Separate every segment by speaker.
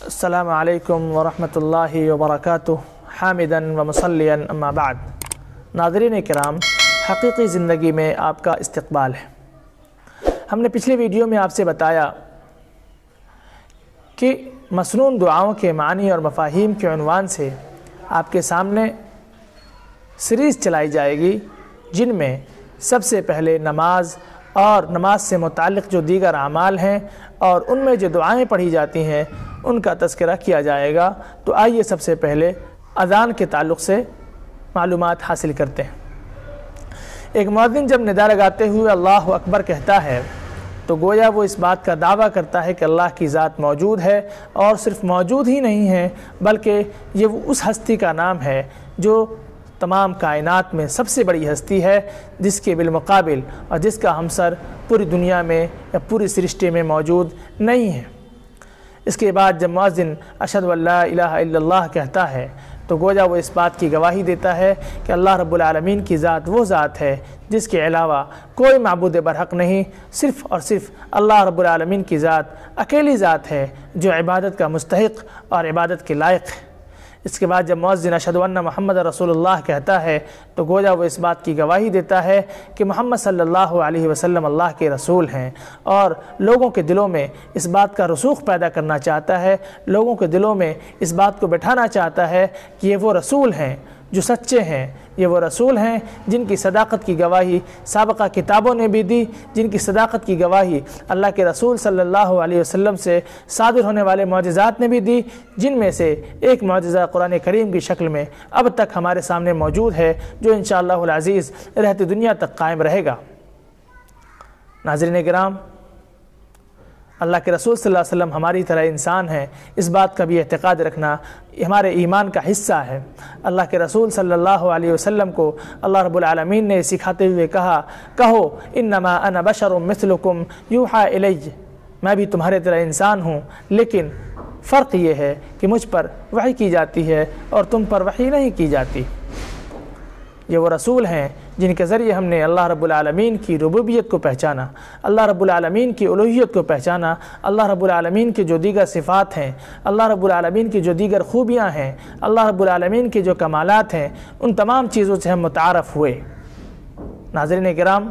Speaker 1: السلام علیکم ورحمۃ اللہ وبرکاتہ حامداً و مصلیاً اما بعد۔ ناظرین کرام، حقیقی زندگی میں آپ کا استقبال ہے۔ ہم نے پچھلے ویڈیو میں آپ سے بتایا کہ مسنون دعاؤں کے معنی اور مفاہیم کے عنوان سے آپ کے سامنے سیریز چلائی جائے گی، جن میں سب سے پہلے نماز اور نماز سے متعلق جو دیگر اعمال ہیں اور ان میں جو دعائیں پڑھی جاتی ہیں ان کا تذکرہ کیا جائے گا۔ تو آئیے سب سے پہلے اذان کے تعلق سے معلومات حاصل کرتے ہیں۔ ایک مؤذن جب ندا لگاتے ہوئے اللہ اکبر کہتا ہے تو گویا وہ اس بات کا دعویٰ کرتا ہے کہ اللہ کی ذات موجود ہے، اور صرف موجود ہی نہیں ہے بلکہ یہ وہ اس ہستی کا نام ہے جو تمام کائنات میں سب سے بڑی ہستی ہے، جس کے بالمقابل اور جس کا ہمسر پوری دنیا میں یا پوری سرشتے میں موجود نہیں ہے۔ اس کے بعد جب مؤذن اشہد ان لا الہ الا اللہ کہتا ہے تو گویا وہ اس بات کی گواہی دیتا ہے کہ اللہ رب العالمین کی ذات وہ ذات ہے جس کے علاوہ کوئی معبود برحق نہیں، صرف اور صرف اللہ رب العالمین کی ذات اکیلی ذات ہے جو عبادت کا مستحق اور عبادت کے لائق ہے۔ اس کے بعد جب مؤذن اشہد ان محمد رسول اللہ کہتا ہے تو گویا وہ اس بات کی گواہی دیتا ہے کہ محمد صلی اللہ علیہ وسلم اللہ کے رسول ہیں، اور لوگوں کے دلوں میں اس بات کا رسوخ پیدا کرنا چاہتا ہے، لوگوں کے دلوں میں اس بات کو بٹھانا چاہتا ہے کہ یہ وہ رسول ہیں جو سچے ہیں، یہ وہ رسول ہیں جن کی صداقت کی گواہی سابقہ کتابوں نے بھی دی، جن کی صداقت کی گواہی اللہ کے رسول صلی اللہ علیہ وسلم سے صادر ہونے والے معجزات نے بھی دی، جن میں سے ایک معجزہ قرآن کریم کی شکل میں اب تک ہمارے سامنے موجود ہے، جو انشاءاللہ العزیز رہتی دنیا تک قائم رہے گا۔ ناظرین کرام، اللہ کے رسول صلی اللہ علیہ وسلم ہماری طرح انسان ہیں، اس بات کا بھی اعتقاد رکھنا ہمارے ایمان کا حصہ ہے۔ اللہ کے رسول صلی اللہ علیہ وسلم کو اللہ رب العالمین نے سکھاتے ہوئے کہو انما انا بشر مثلکم یوحی الی، میں بھی تمہارے طرح انسان ہوں، لیکن فرق یہ ہے کہ مجھ پر وحی کی جاتی ہے اور تم پر وحی نہیں کی جاتی۔ یہ وہ رسول ہیں جن کے ذریعے ہم نے اللہ رب العالمین کی ربوبیت کو پہچانا، اللہ رب العالمین کی الوہیت کو پہچانا، اللہ رب العالمین کے جو دیگر صفات ہیں، اللہ رب العالمین کی جو دیگر خوبیاں ہیں، اللہ رب العالمین کے جو کمالات ہیں، ان تمام چیزوں سے ہم متعارف ہوئے۔ ناظرین کرام،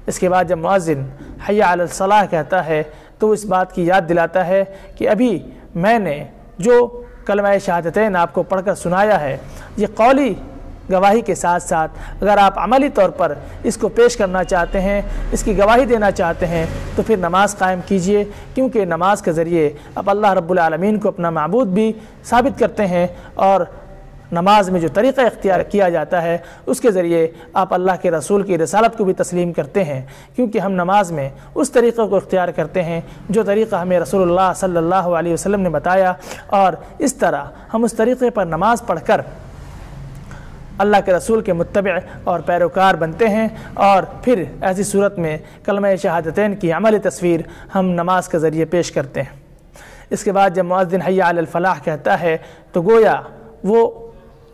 Speaker 1: اس کے بعد جب مؤذن حی علی الصلاۃ کہتا ہے تو اس بات کی یاد دلاتا ہے کہ ابھی میں نے جو کلمہ شہادتین آپ کو پڑھ کر سنایا ہے، یہ قولی گواہی کے ساتھ ساتھ اگر آپ عملی طور پر اس کو پیش کرنا چاہتے ہیں، اس کی گواہی دینا چاہتے ہیں، تو پھر نماز قائم کیجئے، کیونکہ نماز کے ذریعے آپ اللہ رب العالمین کو اپنا معبود بھی ثابت کرتے ہیں، اور نماز میں جو طریقہ اختیار کیا جاتا ہے اس کے ذریعے آپ اللہ کے رسول کی رسالت کو بھی تسلیم کرتے ہیں، کیونکہ ہم نماز میں اس طریقے کو اختیار کرتے ہیں جو طریقہ ہمیں رسول اللہ صلی اللہ علیہ وسلم نے بتایا، اور اس طرح ہم اس طریقے پر نماز پڑھ کر اللہ کے رسول کے متبع اور پیروکار بنتے ہیں، اور پھر ایسی صورت میں کلمہ شہادتین کی عملی تصویر ہم نماز کے ذریعے پیش کرتے ہیں۔ اس کے بعد جب مؤذن حی علی الفلاح کہتا ہے تو گویا وہ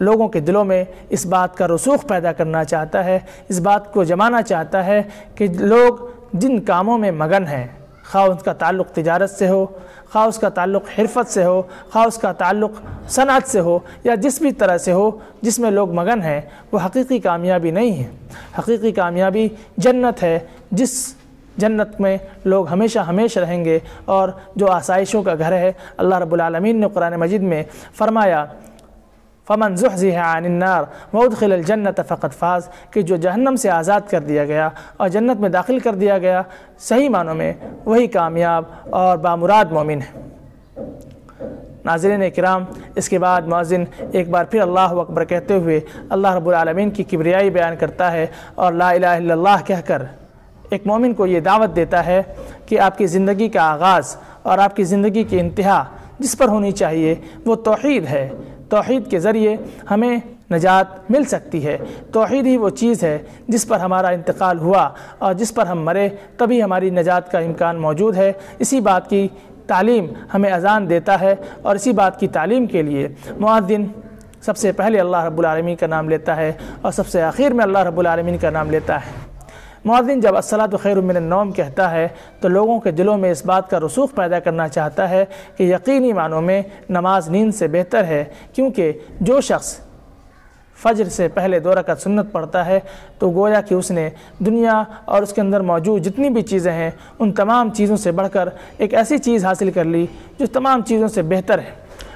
Speaker 1: لوگوں کے دلوں میں اس بات کا رسوخ پیدا کرنا چاہتا ہے، اس بات کو جمانا چاہتا ہے کہ لوگ جن کاموں میں مگن ہیں، خواہ اس کا تعلق تجارت سے ہو، خواہ اس کا تعلق حرفت سے ہو، خواہ اس کا تعلق صنعت سے ہو، یا جس بھی طرح سے ہو جس میں لوگ مگن ہیں، وہ حقیقی کامیابی نہیں ہے۔ حقیقی کامیابی جنت ہے، جس جنت میں لوگ ہمیشہ ہمیشہ رہیں گے، اور جو آسائشوں کا گھر ہے۔ اللہ رب العالمین نے قرآن مجید میں فرمایا فمن زحزح عن النار وادخل الجنة فقد فاز، کہ جو جہنم سے آزاد کر دیا گیا اور جنت میں داخل کر دیا گیا، صحیح معنوں میں وہی کامیاب اور بامراد مومن ہے۔ ناظرین کرام، اس کے بعد مؤذن ایک بار پھر اللہ اکبر کہتے ہوئے اللہ رب العالمین کی کبریائی بیان کرتا ہے، اور لا الہ الا اللہ کہہ کر ایک مومن کو یہ دعوت دیتا ہے کہ آپ کی زندگی کا آغاز اور آپ کی زندگی کی انتہا جس پر ہونی چاہیے وہ توحید ہے۔ توحید کے ذریعے ہمیں نجات مل سکتی ہے، توحید ہی وہ چیز ہے جس پر ہمارا انتقال ہوا اور جس پر ہم مرے تبھی ہماری نجات کا امکان موجود ہے۔ اسی بات کی تعلیم ہمیں اذان دیتا ہے، اور اسی بات کی تعلیم کے لیے مؤذن سب سے پہلے اللہ رب العالمین کا نام لیتا ہے اور سب سے آخر میں اللہ رب العالمین کا نام لیتا ہے۔ مؤذن جب الصلاۃ خیر من النوم کہتا ہے تو لوگوں کے دلوں میں اس بات کا رسوخ پیدا کرنا چاہتا ہے کہ یقینی معنوں میں نماز نیند سے بہتر ہے، کیونکہ جو شخص فجر سے پہلے 2 رکعت سنت پڑھتا ہے تو گویا کہ اس نے دنیا اور اس کے اندر موجود جتنی بھی چیزیں ہیں ان تمام چیزوں سے بڑھ کر ایک ایسی چیز حاصل کر لی جو تمام چیزوں سے بہتر ہے۔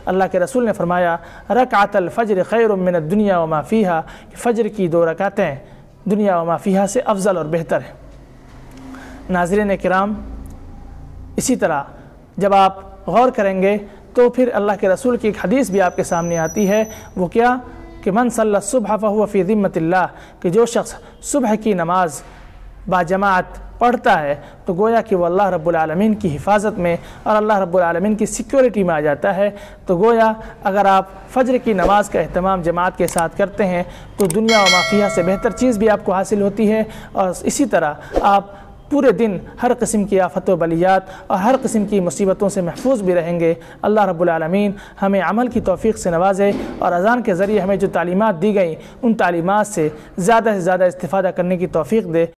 Speaker 1: اللہ کے رسول نے فرمایا رکعت الفجر خیر من الدنیا وما فیہا، کہ فجر کی 2 رکعتیں دنیا وما فیہا سے افضل اور بہتر ہے۔ ناظرین کرام، اسی طرح جب آپ غور کریں گے تو پھر اللہ کے رسول کی ایک حدیث بھی آپ کے سامنے آتی ہے، وہ کیا کہ من صلی الصبح فہو فی ذمۃ اللہ، کہ جو شخص صبح کی نماز باجماعت پڑھتا ہے تو گویا کہ وہ اللہ رب العالمین کی حفاظت میں اور اللہ رب العالمین کی سیکیورٹی میں آ جاتا ہے۔ تو گویا اگر آپ فجر کی نماز کا اہتمام جماعت کے ساتھ کرتے ہیں تو دنیا و ما فیہا سے بہتر چیز بھی آپ کو حاصل ہوتی ہے، اور اسی طرح آپ پورے دن ہر قسم کی آفت و بلیات اور ہر قسم کی مصیبتوں سے محفوظ بھی رہیں گے۔ اللہ رب العالمین ہمیں عمل کی توفیق سے نوازے اور اذان کے ذریعے ہمیں جو تعلیمات دی گئیں ان تعلیمات سے زیادہ استفادہ کرنے کی توفیق دے۔